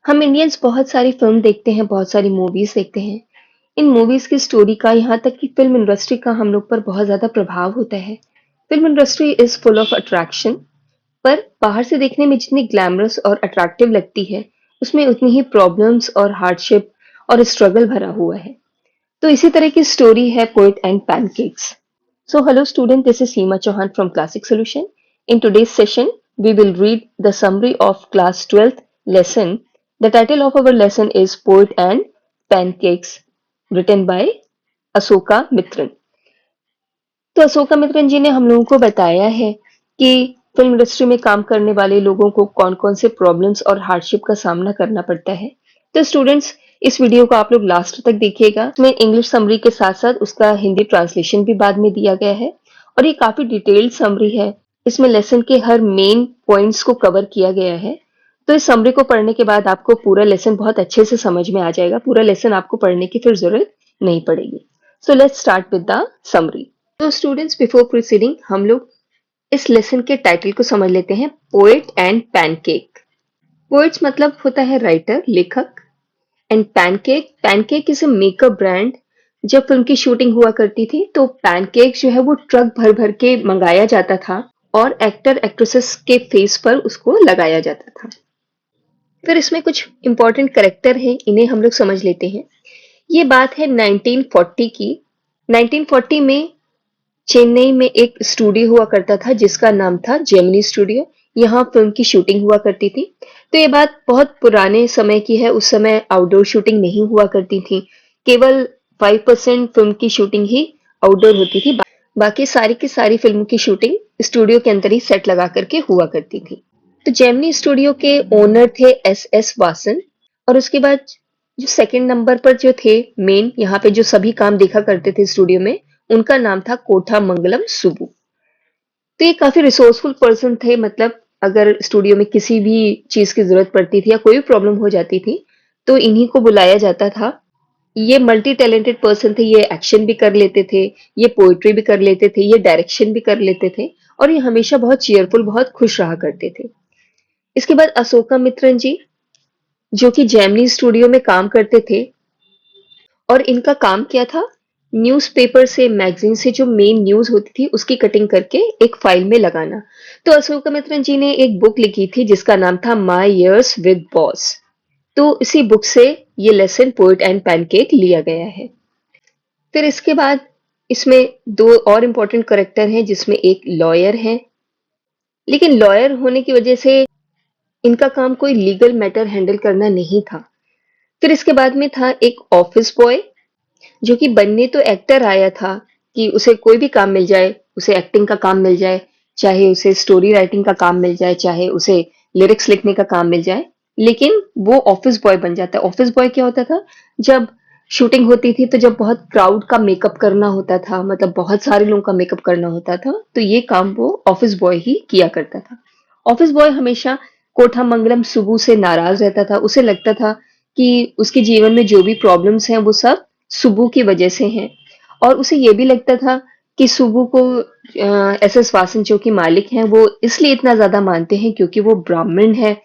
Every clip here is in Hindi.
हम इंडियंस बहुत सारी फिल्म देखते हैं, बहुत सारी मूवीज देखते हैं। इन मूवीज की स्टोरी का, यहाँ तक कि फिल्म इंडस्ट्री का हम लोग पर बहुत ज्यादा प्रभाव होता है। Film industry is full of attraction, पर बाहर से देखने में जितनी ग्लैमरस और अट्रैक्टिव लगती है, उसमें उतनी ही प्रॉब्लम्स और हार्डशिप और स्ट्रगल भरा हुआ है। तो इसी तरह की स्टोरी है poet and pancakes. So hello student, this is Seema Chauhan from Classic Solution. In today's session, we will read the summary of class 12th lesson. The title of our lesson is Poet and Pancakes, written by Ashoka Mitran. तो अशोका मित्रन जी ने हम लोगों को बताया है कि फिल्म इंडस्ट्री में काम करने वाले लोगों को कौन कौन से प्रॉब्लम्स और हार्डशिप का सामना करना पड़ता है। तो स्टूडेंट्स, इस वीडियो को आप लोग लास्ट तक देखिएगा। इसमें इंग्लिश समरी के साथ साथ उसका हिंदी ट्रांसलेशन भी बाद में दिया गया है और ये काफी डिटेल्ड समरी है। इसमें लेसन के हर मेन पॉइंट्स को कवर किया गया है। तो इस समरी को पढ़ने के बाद आपको पूरा लेसन बहुत अच्छे से समझ में आ जाएगा। पूरा लेसन आपको पढ़ने की फिर जरूरत नहीं पड़ेगी। So let's start with the summary. तो स्टूडेंट्स, बिफोर प्रोसीडिंग हम लोग इस लेसन के टाइटल को समझ लेते हैं, पोएट एंड पैनकेक। पोएट्स मतलब होता है राइटर, लेखक, and pancake, pancake is a makeup brand. जब फिल्म की शूटिंग हुआ करती थी तो पैनकेक जो है वो ट्रक भर भर के मंगाया जाता था और एक्टर एक्ट्रेसेस के फेस पर उसको लगाया जाता था। फिर इसमें कुछ इंपॉर्टेंट कैरेक्टर हैं, इन्हें हम लोग समझ लेते हैं। ये बात है 1940 की। 1940 में चेन्नई में एक स्टूडियो हुआ करता था जिसका नाम था जेमिनी स्टूडियो। यहाँ फिल्म की शूटिंग हुआ करती थी। तो ये बात बहुत पुराने समय की है। उस समय आउटडोर शूटिंग नहीं हुआ करती थी। केवल 5% फिल्म की शूटिंग ही आउटडोर होती थी। बाकी सारी की सारी फिल्मों की शूटिंग स्टूडियो के अंदर ही सेट लगा करके हुआ करती थी। तो जेमिनी स्टूडियो के ओनर थे एस वासन। और उसके बाद जो सेकंड नंबर पर जो थे मेन, यहाँ पे जो सभी काम देखा करते थे स्टूडियो में, उनका नाम था कोठा मंगलम सुबू। तो ये काफी रिसोर्सफुल पर्सन थे। मतलब अगर स्टूडियो में किसी भी चीज की जरूरत पड़ती थी या कोई प्रॉब्लम हो जाती थी तो इन्हीं को बुलाया जाता था। ये मल्टी टैलेंटेड पर्सन थे। ये एक्शन भी कर लेते थे, ये पोएट्री भी कर लेते थे, ये डायरेक्शन भी कर लेते थे और ये हमेशा बहुत चीयरफुल, बहुत खुश रहा करते थे। इसके बाद अशोका मित्रन जी, जो कि जेमिनी स्टूडियो में काम करते थे। और इनका काम क्या था, न्यूज़पेपर से, मैगजीन से जो मेन न्यूज होती थी उसकी कटिंग करके एक फाइल में लगाना। तो अशोक मित्रन जी ने एक बुक लिखी थी जिसका नाम था माई ईयर्स विद बॉस। तो इसी बुक से ये लेसन पोएट एंड पैनकेक लिया गया है। फिर इसके बाद इसमें दो और इम्पोर्टेंट करेक्टर हैं जिसमें एक लॉयर है, लेकिन लॉयर होने की वजह से इनका काम कोई लीगल मैटर हैंडल करना नहीं था। फिर इसके बाद में था एक ऑफिस बॉय, जो कि बनने तो एक्टर आया था कि उसे कोई भी काम मिल जाए, उसे एक्टिंग का काम मिल जाए, चाहे उसे स्टोरी राइटिंग का काम मिल जाए, चाहे उसे लिरिक्स लिखने का काम मिल जाए, लेकिन वो ऑफिस बॉय बन जाता है। ऑफिस बॉय क्या होता था, जब शूटिंग होती थी तो जब बहुत क्राउड का मेकअप करना होता था, मतलब बहुत सारे लोगों का मेकअप करना होता था, तो ये काम वो ऑफिस बॉय ही किया करता था। ऑफिस बॉय हमेशा कोठा मंगलम सुबह से नाराज रहता था। उसे लगता था कि उसके जीवन में जो भी प्रॉब्लम्स हैं वो सब सुबह की वजह से हैं। और उसे ये भी लगता था कि सुबह को एस वासन जो कि मालिक हैं वो इसलिए इतना ज्यादा मानते हैं क्योंकि वो ब्राह्मण है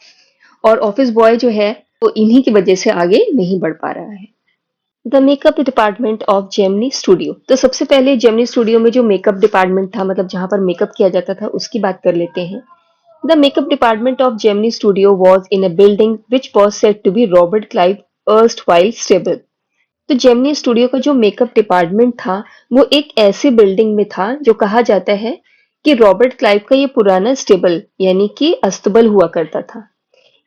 और ऑफिस बॉय जो है वो इन्हीं की वजह से आगे नहीं बढ़ पा रहा है। The makeup department of Gemini studio. तो सबसे पहले जेमिनी स्टूडियो में जो मेकअप डिपार्टमेंट था, मतलब जहां पर मेकअप किया जाता था, उसकी बात कर लेते हैं। The makeup department of Gemini Studio was in a building which was said to be Robert Clive erstwhile stable. तो जेमिनी स्टूडियो का जो मेकअप डिपार्टमेंट था वो एक ऐसे बिल्डिंग में था जो कहा जाता है कि रॉबर्ट क्लाइव का ये पुराना स्टेबल यानी कि अस्तबल हुआ करता था।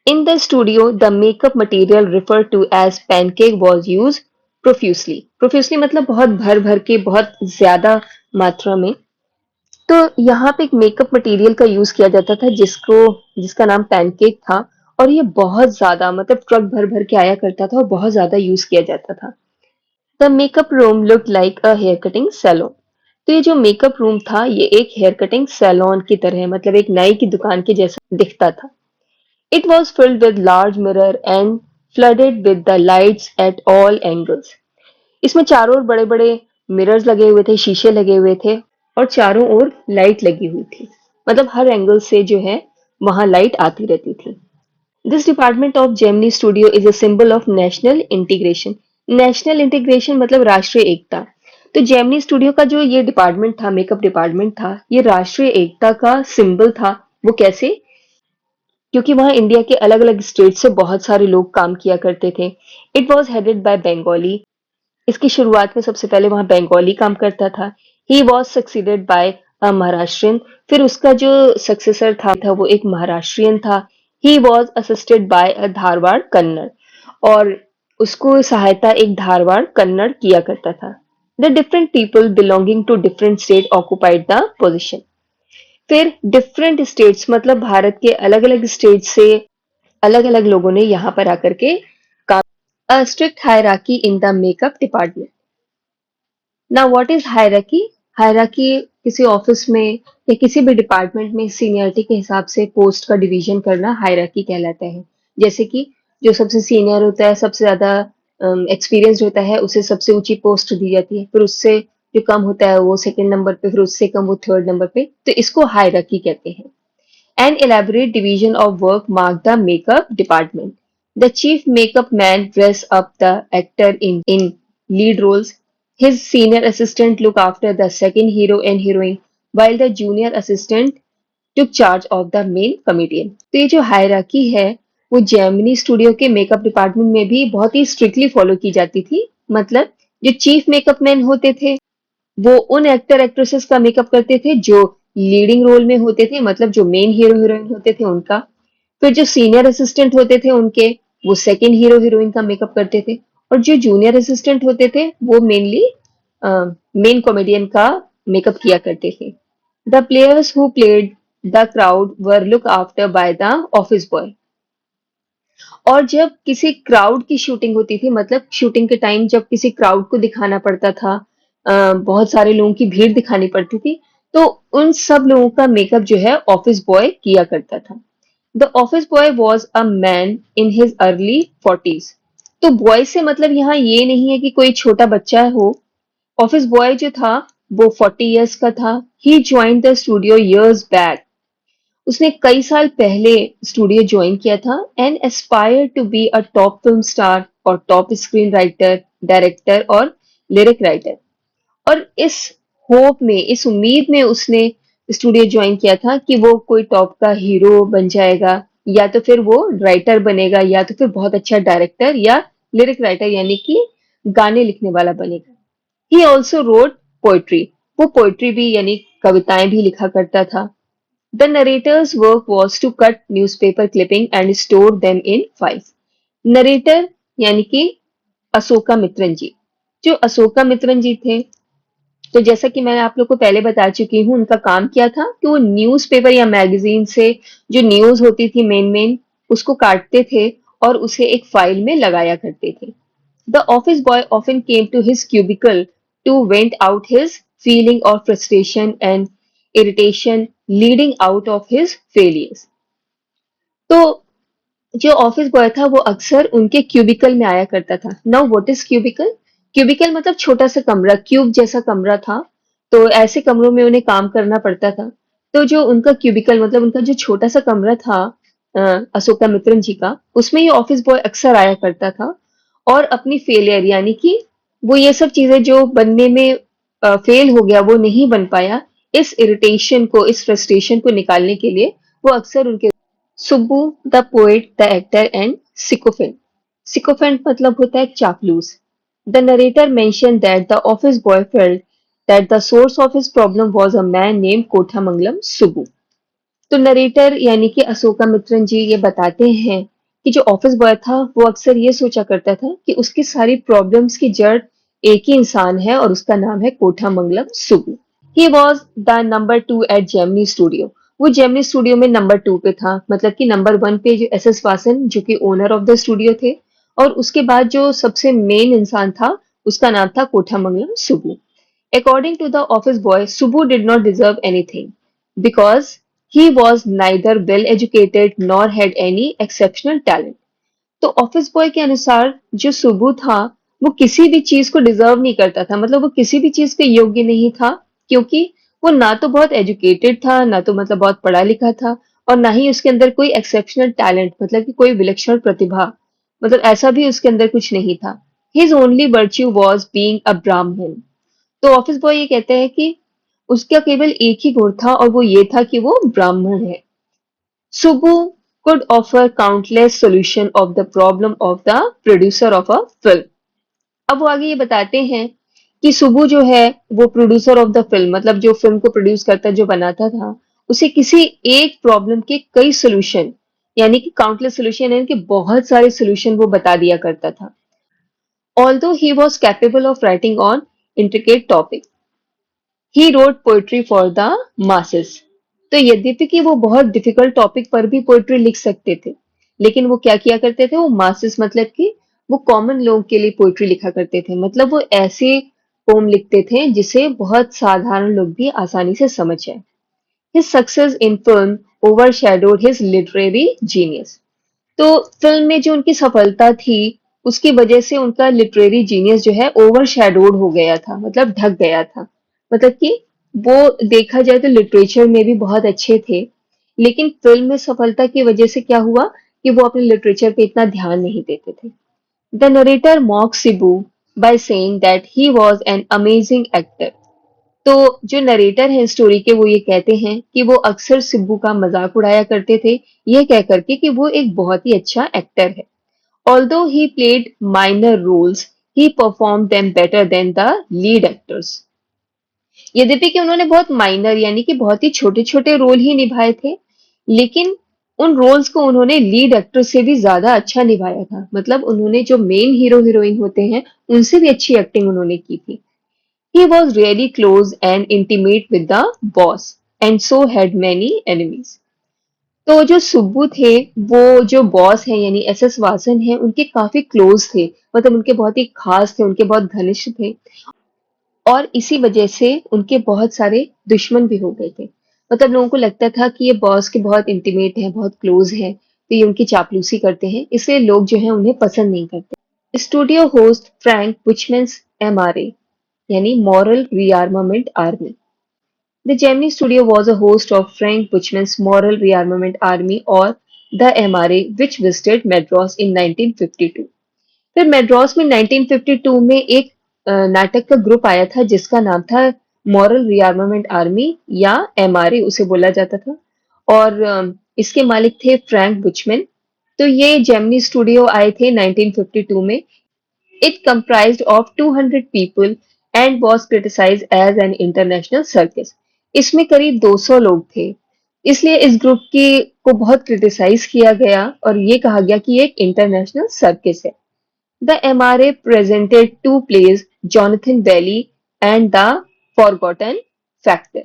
In the studio the makeup material refer to as pancake was use profusely. Profusely मतलब बहुत भर भर के, बहुत ज्यादा मात्रा में। तो यहाँ पे एक मेकअप मटेरियल का यूज किया जाता था जिसका नाम पैनकेक था। और ये बहुत ज्यादा, मतलब ट्रक भर भर के आया करता था और बहुत ज्यादा यूज किया जाता था। The makeup room looked like a hair cutting salon. तो ये जो मेकअप रूम था ये एक हेयर कटिंग सैलून की तरह, मतलब एक नाई की दुकान के जैसा दिखता था। It was filled with large mirror and flooded with the lights at all angles. इसमें चारों ओर बड़े बड़े मिरर्स लगे हुए थे, शीशे लगे हुए थे और चारों ओर लाइट लगी हुई थी। मतलब हर एंगल से जो है वहां लाइट आती रहती थी। This department of Gemini Studio is a symbol of national integration. National integration मतलब राष्ट्रीय एकता। तो जेमिनी स्टूडियो का जो ये डिपार्टमेंट था, मेकअप डिपार्टमेंट था, ये राष्ट्रीय एकता का सिंबल था। वो कैसे? क्योंकि वहाँ इंडिया के अलग-अलग स्टेट से बहुत सारे लोग काम किया करते थे। It was headed by Bengali. इसकी शुरुआत में सबसे पहले वहाँ बंगाली काम करता था। He was succeeded by a Maharashtrian. फिर उसका जो सक्सेसर था वो एक महाराष्ट्रियन था। He was assisted by a Dharwad Kannada. और उसको सहायता एक धारवाड़ कन्नड़ किया करता था। The different people belonging to different state occupied the position. फिर डिफरेंट स्टेट्स मतलब भारत के अलग-अलग स्टेट से अलग-अलग लोगों ने यहाँ पर आकर के काम। A strict hierarchy in the makeup department. Now what is hierarchy? Hierarchy किसी ऑफिस में या किसी भी डिपार्टमेंट में सीनियरिटी के हिसाब से पोस्ट का डिवीजन करना हायरार्की कहलाता है। जैसे कि जो सबसे सीनियर होता है, सबसे ज्यादा एक्सपीरियंस्ड होता है, उसे सबसे ऊंची पोस्ट दी जाती है। फिर उससे जो कम होता है वो सेकंड नंबर पे, फिर उससे कम वो थर्ड नंबर पे। तो इसको हायरार्की कहते हैं। An elaborate division of work marked the makeup department. The chief makeup man dressed up the actor in lead roles. His senior assistant looked after the second hero and heroine, while the junior assistant took charge of the main comedian. तो ये जो हायरार्की है वो जेमिनी स्टूडियो के मेकअप डिपार्टमेंट में भी बहुत ही स्ट्रिक्टली फॉलो की जाती थी। मतलब जो चीफ मेकअप मैन होते थे वो उन एक्टर एक्ट्रेसेस का मेकअप करते थे जो लीडिंग रोल में होते थे, मतलब जो मेन हीरो हीरोइन होते थे उनका। फिर जो सीनियर असिस्टेंट होते थे उनके, वो सेकंड हीरो हीरोइन का मेकअप करते थे। और जो जूनियर असिस्टेंट होते थे वो मेनली मेन कॉमेडियन का मेकअप किया करते थे। The players who played the crowd were look after by the office boy. और जब किसी क्राउड की शूटिंग होती थी, मतलब शूटिंग के टाइम जब किसी क्राउड को दिखाना पड़ता था, बहुत सारे लोगों की भीड़ दिखानी पड़ती थी, तो उन सब लोगों का मेकअप जो है ऑफिस बॉय किया करता था। The office boy was a man in his early 40s। तो बॉय से मतलब यहाँ ये नहीं है कि कोई छोटा बच्चा हो। ऑफिस बॉय जो था वो 40 years का था। He join the studio years बैक। उसने कई साल पहले स्टूडियो ज्वाइन किया था and aspire to be a top film star और टॉप स्क्रीन राइटर, डायरेक्टर और लिरिक राइटर। और इस होप में, इस उम्मीद में उसने स्टूडियो ज्वाइन किया था कि वो कोई टॉप का हीरो बन जाएगा, या तो फिर वो राइटर बनेगा, या तो फिर बहुत अच्छा डायरेक्टर या लिरिक राइटर यानी कि गाने लिखने वाला बनेगा। He also wrote poetry. वो पोएट्री भी यानी कविताएं भी लिखा करता था। The narrator's work was to cut newspaper clipping and store them in files. Narrator यानी कि अशोका मित्रन जी। जो अशोका मित्रन जी थे, तो जैसा कि मैं आप लोग को पहले बता चुकी हूँ, उनका काम क्या था कि वो न्यूज़पेपर या मैगजीन से जो न्यूज़ होती थी मेन मेन, उसको काटते थे और उसे एक फाइल में लगाया करते थे। The office boy often came to his cubicle to vent out his feeling of frustration and irritation leading out of his failures. तो जो ऑफिस बॉय था वो अक्सर उनके क्यूबिकल में आया करता था। Now what is cubicle? Cubicle मतलब छोटा सा कमरा, क्यूब जैसा कमरा था। तो ऐसे कमरों में उन्हें काम करना पड़ता था। तो जो उनका क्यूबिकल मतलब उनका जो छोटा सा कमरा था अशोका मित्रन जी का, उसमें ये ऑफिस बॉय अक्सर आया करता था और अपनी फेलियर यानी कि वो ये सब चीजें जो बनने में फेल हो गया, वो नहीं बन पाया, इस इरिटेशन को, इस फ्रस्ट्रेशन को निकालने के लिए वो अक्सर उनके Subbu the poet, the actor and sycophant. Sycophant मतलब होता है चापलूस। The narrator mention that the office boy felt that the source of his problem was a man name Kothamangalam Subbu. तो नरेटर यानी कि अशोका मित्रन जी ये बताते हैं कि जो ऑफिस बॉय था वो अक्सर ये सोचा करता था कि उसकी सारी प्रॉब्लम्स की जड़ एक ही इंसान है और उसका नाम है Kothamangalam Subbu. He was the number 2 at Gemini studio. वो जेमिनी स्टूडियो में नंबर 2 पे था, मतलब कि नंबर 1 पे जो एस एस वासन जो कि ओनर ऑफ द स्टूडियो थे, और उसके बाद जो सबसे मेन इंसान था उसका नाम था Kothamangalam Subbu. According to the office boy, Subbu did not deserve anything because he was neither well educated nor had any exceptional talent. तो ऑफिस बॉय के अनुसार जो सुबु था वो किसी भी चीज को डिजर्व नहीं करता था, मतलब वो किसी भी चीज के योग्य नहीं था, क्योंकि वो ना तो बहुत एजुकेटेड था, ना तो मतलब बहुत पढ़ा लिखा था, और ना ही उसके अंदर कोई एक्सेप्शनल टैलेंट मतलब कि कोई विलक्षण प्रतिभा, मतलब ऐसा भी उसके अंदर कुछ नहीं था। His only virtue was being a ब्राह्मण। तो ऑफिस बॉय ये कहते हैं कि उसका केवल एक ही गुण था और वो ये था कि वो ब्राह्मण है। Subbu could offer countless solutions of the problem of the producer of a film. अब वो आगे ये बताते हैं कि सुबु जो है वो प्रोड्यूसर ऑफ द फिल्म मतलब जो फिल्म को प्रोड्यूस करता जो बनाता था उसे किसी एक प्रॉब्लम के कई सोल्यूशन यानी कि काउंटलेस सोल्यूशन यानी कि बहुत सारे सोल्यूशन वो बता दिया करता था। Although he was capable of writing on intricate topic he wrote poetry for the masses. तो यद्यपि कि वो बहुत डिफिकल्ट टॉपिक पर भी पोएट्री लिख सकते थे, लेकिन वो क्या किया करते थे, वो मासेस मतलब कि वो कॉमन लोगों के लिए पोएट्री लिखा करते थे। मतलब वो ऐसे पोम लिखते थे जिसे बहुत साधारण लोग भी आसानी से समझ जाए। His success in film overshadowed his literary genius. तो फिल्म में जो उनकी सफलता थी उसकी वजह से उनका लिटरेरी जीनियस जो है ओवरशैडोड हो गया था, मतलब ढक गया था। मतलब कि वो देखा जाए तो लिटरेचर में भी बहुत अच्छे थे, लेकिन फिल्म में सफलता की वजह से क्या हुआ कि वो अपने लिटरेचर पे इतना ध्यान नहीं देते थे। The narrator mock Sibu by saying that he was an amazing actor. तो जो नरेटर हैं स्टोरी के वो ये कहते हैं कि वो अक्सर सिब्बू का मजाक उड़ाया करते थे, ये कह करके कि वो एक बहुत ही अच्छा एक्टर है। Although he played minor roles, he performed them better than the lead actors. यद्यपि कि उन्होंने बहुत माइनर यानी कि बहुत ही छोटे-छोटे रोल ही निभाए थे, लेकिन उन रोल्स को उन्होंने लीड एक्टर से भी ज़्यादा अच्छा निभाया था। मतलब उन्होंने जो मेन हीरो हीरोइन होते हैं, उनसे भी अच्छी एक्टिंग उन्होंने की थी। He was really close and intimate with the boss and so had many enemies. तो जो सुब्बू थे, वो जो बॉस हैं यानी एसएस वासन हैं, उनके काफ़ी क्लोज़ थे। मतलब उनके बहुत ही ख़ास थे, उनके बहुत घनिष्ठ थे और इसी वजह से उनके बहुत सारे दुश्मन भी हो गए थे। मतलब लोगों को लगता था कि ये बॉस के बहुत इंटीमेट हैं, बहुत क्लोज़ हैं, तो ये उनकी चापलूसी करते हैं, इसलिए लोग जो हैं उन्हें पसंद नहीं करते। स्टूडियो होस्ट फ्रैंक बुचमैन्स एमआरए यानी moral rearmament army. The Gemini Studio was a host of Frank Buchman's Moral Rearmament Army or the MRA which visited Madras in 1952। फिर मैड्रॉस में 1952 में एक नाटक का ग्रुप आया था जिसका नाम था मॉरल रीआर्मामेंट आर्मी या एमआरए उसे बोला जाता था और इसके मालिक थे फ्रैंक बुचमैन। तो ये जेमिनी स्टूडियो आए थे 1952 में। It comprised of 200 people and was criticized as an international circus। इसमें करीब 200 लोग थे, इसलिए इस ग्रुप की को बहुत क्रिटिसाइज किया गया और ये कहा गया कि ये एक इंटरनेशनल सर्कस है। The MRA presented two plays, Jonathan Bailey and The Forgotten Factor।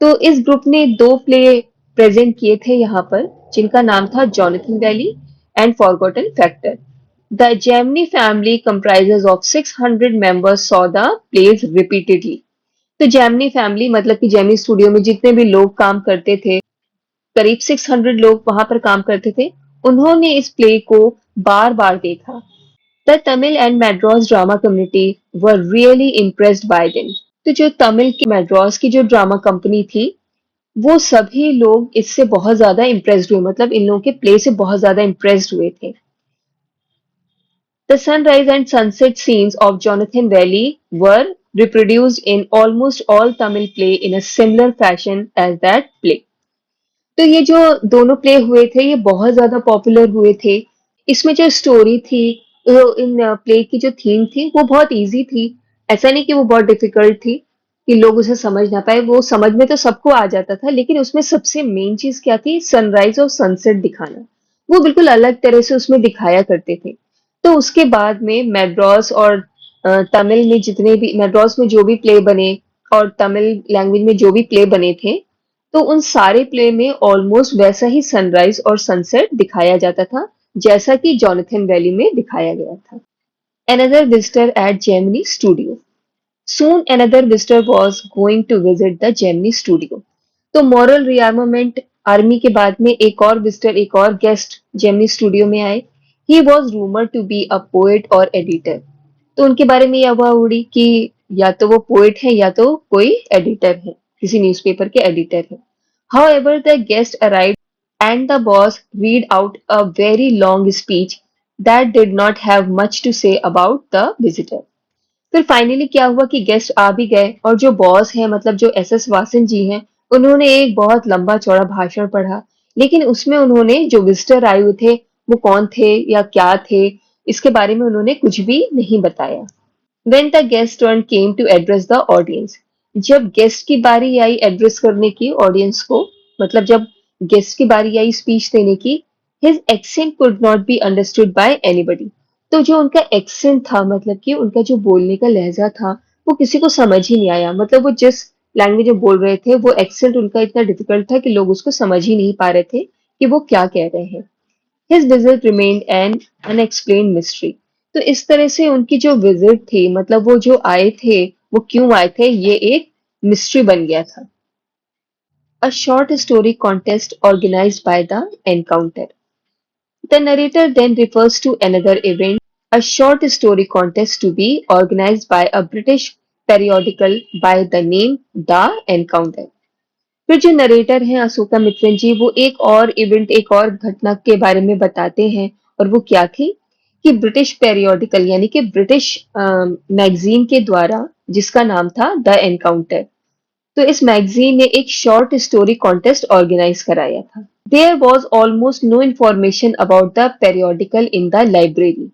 तो इस ग्रुप ने दो प्ले प्रेजेंट किए थे यहाँ पर जिनका नाम था Jonathan valley and forgotten factor. The Gemini family comprises of 600 members saw the plays repeatedly। तो जेमनी फैमिली मतलब कि जेमनी स्टूडियो में जितने भी लोग काम करते थे, करीब 600 लोग वहां पर काम करते थे, उन्होंने इस प्ले को बार बार देखा। The Tamil and Madras drama community were really impressed by them. तो जो तमिल की मैड्रॉस की जो ड्रामा कंपनी थी वो सभी लोग इससे बहुत ज्यादा इम्प्रेस्ड हुए, मतलब इन लोगों के प्ले से बहुत ज्यादा इम्प्रेस्ड हुए थे। The sunrise and sunset scenes of Jonathan Valley were reproduced in almost all Tamil play in a similar fashion as that play। तो ये जो दोनों प्ले हुए थे ये बहुत ज्यादा पॉपुलर हुए थे। इसमें जो स्टोरी थी इन प्ले की जो थीम थी वो बहुत इजी थी। ऐसा नहीं कि वो बहुत डिफिकल्ट थी कि लोग उसे समझ ना पाए, वो समझ में तो सबको आ जाता था, लेकिन उसमें सबसे मेन चीज क्या थी, सनराइज और सनसेट दिखाना। वो बिल्कुल अलग तरह से उसमें दिखाया करते थे। तो उसके बाद में मैड्रॉस और तमिल में जितने भी मैड्रॉस में जो भी प्ले बने और तमिल लैंग्वेज में जो भी प्ले बने थे, तो उन सारे प्ले में ऑलमोस्ट वैसा ही सनराइज और सनसेट दिखाया जाता था जैसा कि जॉनथन वैली में दिखाया गया था। Another visitor at Gemini Studio। Soon another visitor was going to visit the Gemini Studio। तो मॉरल रीआर्मामेंट आर्मी के बाद में एक और विजिटर, एक और गेस्ट जेमिनी स्टूडियो में आए। He was rumour to be a poet और एडिटर। तो उनके बारे में यह हवा उड़ी कि या तो वो पोएट है या तो कोई एडिटर है, किसी न्यूज़पेपर के एडिटर है। However, the guest arrived and the boss read out a very long speech that did not have much to say about the visitor. फिर फाइनली क्या हुआ कि गेस्ट आ भी गए और जो बॉस है मतलब जो एसएस वासन जी हैं उन्होंने एक बहुत लंबा चौड़ा भाषण पढ़ा लेकिन उसमें उन्होंने जो विजिटर आए हुए थे वो कौन थे या क्या थे इसके बारे में उन्होंने कुछ भी नहीं बताया. When the guest turn came to address the audience, जब गेस्ट की बारी आई एड्रेस करने की ऑडियंस को मतलब जब गेस्ट की बारी आई स्पीच देने की his accent could not be understood by anybody. तो जो उनका एक्सेंट था मतलब कि उनका जो बोलने का लहजा था वो किसी को समझ ही नहीं आया मतलब वो जिस लैंग्वेज में बोल रहे थे वो एक्सेंट उनका इतना डिफिकल्ट था कि लोग उसको समझ ही नहीं पा रहे थे कि वो क्या कह रहे हैं. His visit remained an unexplained mystery. तो इस तरह से उनकी जो विजिट थी मतलब वो जो आए थे वो क्यों आए थे ये एक मिस्ट्री बन गया था. A short story contest organized by the encounter. The narrator then refers to another event, a short story contest to be organized by a British periodical by the name The Encounter. फिर जो नरेटर हैं अशोका मित्रन जी वो एक और इवेंट एक और घटना के बारे में बताते हैं और वो क्या थी कि ब्रिटिश पेरियोडिकल यानी कि ब्रिटिश मैगजीन के द्वारा जिसका नाम था द एनकाउंटर. तो इस मैगजीन ने एक शॉर्ट स्टोरी कॉन्टेस्ट ऑर्गेनाइज कराया था. There was almost no information about the periodical in the library.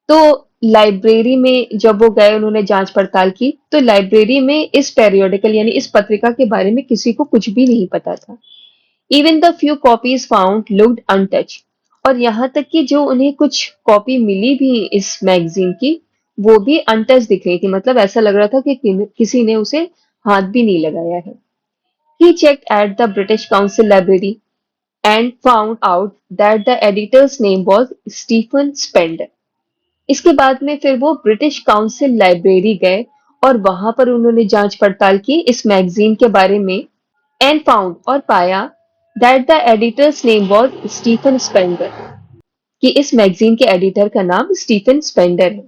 तो लाइब्रेरी में जब वो गए उन्होंने जांच पड़ताल की तो लाइब्रेरी में इस पेरियोडिकल यानी इस पत्रिका के बारे में किसी को कुछ भी नहीं पता था. Even the few copies found looked untouched. और यहाँ तक कि जो उन्हें कुछ कॉपी मिली भी इस मैगजीन की वो भी अनटच दिख रही थी मतलब ऐसा लग रहा था कि किसी ने उसे हाथ भी नहीं लगाया है. He checked at the British Council library and found out that the editor's name was Stephen Spender. इसके बाद में फिर वो ब्रिटिश काउंसिल लाइब्रेरी गए और वहां पर उन्होंने जांच पड़ताल की इस मैगजीन के बारे में एंड फाउंड और पाया that the editor's name was Stephen Spender कि इस मैगजीन के एडिटर का नाम स्टीफन स्पेंडर है.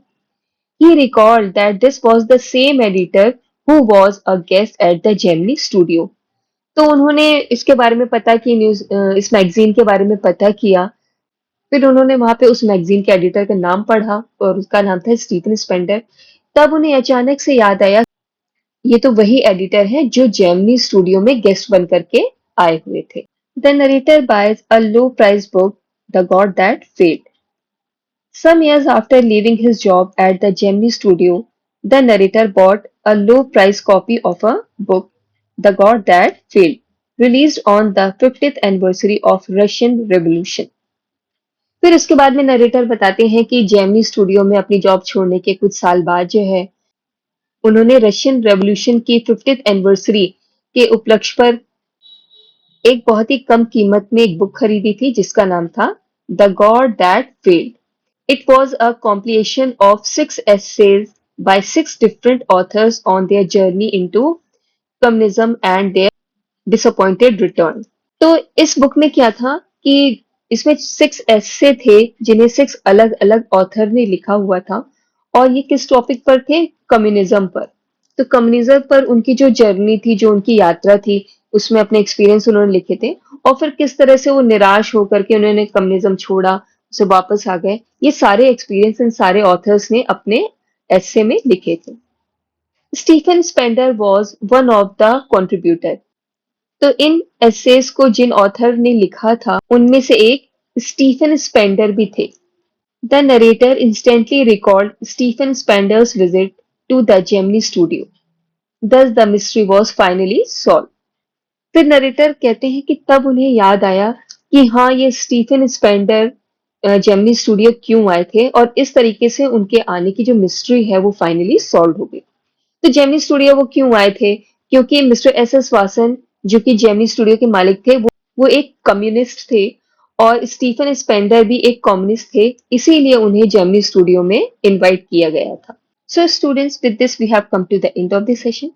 ही recalled that this was the same editor who was a guest at the Gemini studio. तो उन्होंने इसके बारे में पता की न्यूज इस मैगजीन के बारे में पता किया. फिर उन्होंने वहां पे उस मैगजीन के एडिटर का नाम पढ़ा और उसका नाम था स्टीफन स्पेंडर. तब उन्हें अचानक से याद आया ये तो वही एडिटर है जो जेमिनी स्टूडियो में गेस्ट बन करके आए हुए थे. The narrator boys a low price book the God that failed. Some years after leaving his job at the Gemini studio, the narrator bought a low price copy of a book, The God That Failed, released on the 50th anniversary of Russian Revolution. फिर उसके बाद में नरेटर बताते हैं कि जेमिनी स्टूडियो में अपनी जॉब छोड़ने के कुछ साल बाद जो है उन्होंने रशियन रेवोल्यूशन की 50th एनिवर्सरी के उपलक्ष्य पर एक बहुत ही कम कीमत में एक बुक खरीदी थी जिसका नाम था the God that failed. It was a compilation of 6 essays by 6 different authors on their journey into communism and their disappointed return. तो इस बुक में क्या था कि इसमें 6 ऐसे थे जिन्हें 6 अलग-अलग ऑथर ने लिखा हुआ था और ये किस टॉपिक पर थे कम्युनिज्म पर. तो कम्युनिज्म पर उनकी जो जर्नी थी जो उनकी यात्रा थी उसमें अपने एक्सपीरियंस उन्होंने लिखे थे और फिर किस तरह से वो निराश होकर के उन्होंने कम्युनिज्म छोड़ा उसे वापस आ गए. ये सारे एक्सपीरियंस इन सारे ऑथर्स ने अपने एस्से में लिखे थे. Stephen Spender was one of the contributor. तो इन एसेस को जिन ऑथर ने लिखा था उनमें से एक स्टीफन स्पेंडर भी थे. The narrator instantly record Stephen Spender's visit to the Gemini studio. Thus the mystery was finally solved. फिर नरेटर कहते हैं कि तब उन्हें याद आया कि हाँ ये स्टीफन स्पेंडर जेमिनी स्टूडियो क्यों आए थे और इस तरीके से उनके आने की जो मिस्ट्री है वो फाइनली सॉल्व हो गई. तो जेमिनी स्टूडियो वो क्यों आए थे क्योंकि मिस्टर एस एस वासन जो कि जेमिनी स्टूडियो के मालिक थे वो एक कम्युनिस्ट थे और स्टीफन स्पेंडर भी एक कम्युनिस्ट थे इसीलिए उन्हें जेमिनी स्टूडियो में इनवाइट किया गया था. So students with this we have come to the end of this session.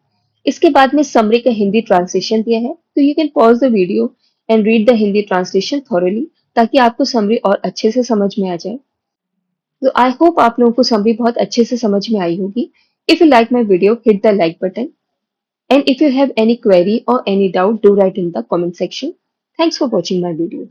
इसके बाद में समरी का हिंदी ट्रांसलेशन दिया है तो you can pause the video and read the Hindi translation thoroughly ताकि आपको समरी और अच्छे से समझ में आ जाए. तो आई होप आप लोगों को समरी बहुत अच्छे से समझ में आई होगी. If you like my video hit the like button and if you have any query or any doubt do write in the comment section. Thanks for watching my video.